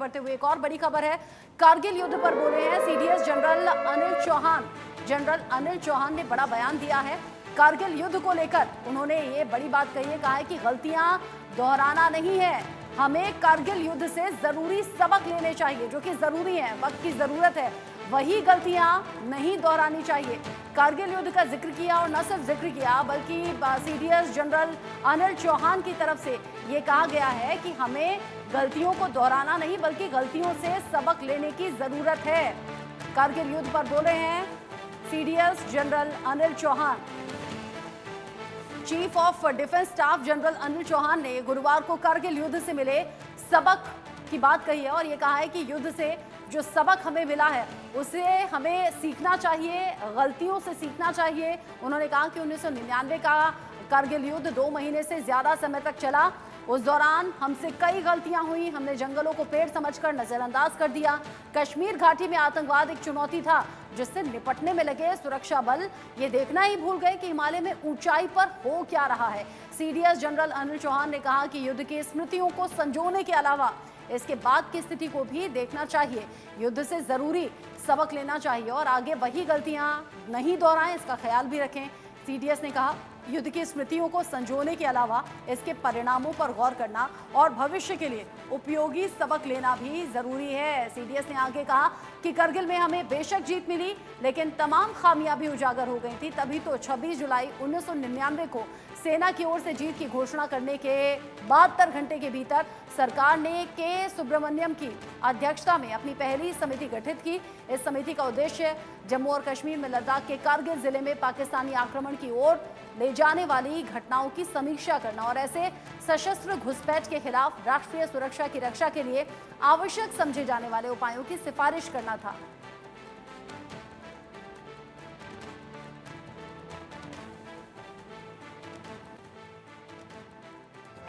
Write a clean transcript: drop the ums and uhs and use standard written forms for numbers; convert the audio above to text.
बढ़ते हुए एक और बड़ी खबर है, कारगिल युद्ध पर बोले हैं CDS general Anil Chauhan. General Anil Chauhan ने बड़ा बयान दिया है कारगिल युद्ध को लेकर। उन्होंने ये बड़ी बात कही है, कहा है कि गलतियां दोहराना नहीं है, हमें कारगिल युद्ध से जरूरी सबक लेने चाहिए, जो कि जरूरी है, वक्त की जरूरत है, वही गलतियां नहीं दोहरानी चाहिए। कारगिल युद्ध का जिक्र किया और न सिर्फ जिक्र किया बल्कि सीडीएस जनरल अनिल चौहान की तरफ से ये कहा गया है कि हमें गलतियों को दोहराना नहीं बल्कि गलतियों से सबक लेने की जरूरत है। कारगिल युद्ध पर बोले हैं CDS general Anil Chauhan. Chief of defence staff general Anil Chauhan ने गुरुवार को कारगिल युद्ध से मिले सबक की बात कही है और ये कहा है कि युद्ध से जो सबक हमें मिला है उसे हमें सीखना चाहिए, गलतियों से सीखना चाहिए। उन्होंने कहा कि 1999 का कारगिल युद्ध 2 महीने से ज्यादा समय तक चला। उस दौरान हमसे कई गलतियां हुई, हमने जंगलों को पेड़ समझकर नजरअंदाज कर दिया। कश्मीर घाटी में आतंकवाद एक चुनौती था जिससे निपटने में लगे सुरक्षा बल ये देखना ही भूल गए कि हिमालय में ऊंचाई पर हो क्या रहा है। सीडीएस जनरल अनिल चौहान ने कहा कि युद्ध की स्मृतियों को संजोने के अलावा इसके बाद की स्थिति को भी देखना चाहिए, युद्ध से जरूरी सबक लेना चाहिए और आगे वही गलतियां नहीं दोहराएं, इसका ख्याल भी रखें। सीडीएस ने कहा युद्ध की स्मृतियों को संजोने के अलावा इसके परिणामों पर गौर करना और भविष्य के लिए उपयोगी सबक लेना भी जरूरी है। सीडीएस ने आगे कहा कि कारगिल में हमें बेशक जीत मिली लेकिन तमाम खामियां भी उजागर हो गई थी, तभी तो 26 जुलाई 1999 को सेना की ओर से जीत की घोषणा करने के 72 घंटे के भीतर सरकार ने के सुब्रमण्यम की अध्यक्षता में अपनी पहली समिति गठित की। इस समिति का उद्देश्य जम्मू और कश्मीर में लद्दाख के कारगिल जिले में पाकिस्तानी आक्रमण की ओर ले जाने वाली घटनाओं की समीक्षा करना और ऐसे सशस्त्र घुसपैठ के खिलाफ राष्ट्रीय सुरक्षा की रक्षा के लिए आवश्यक समझे जाने वाले उपायों की सिफारिश करना था।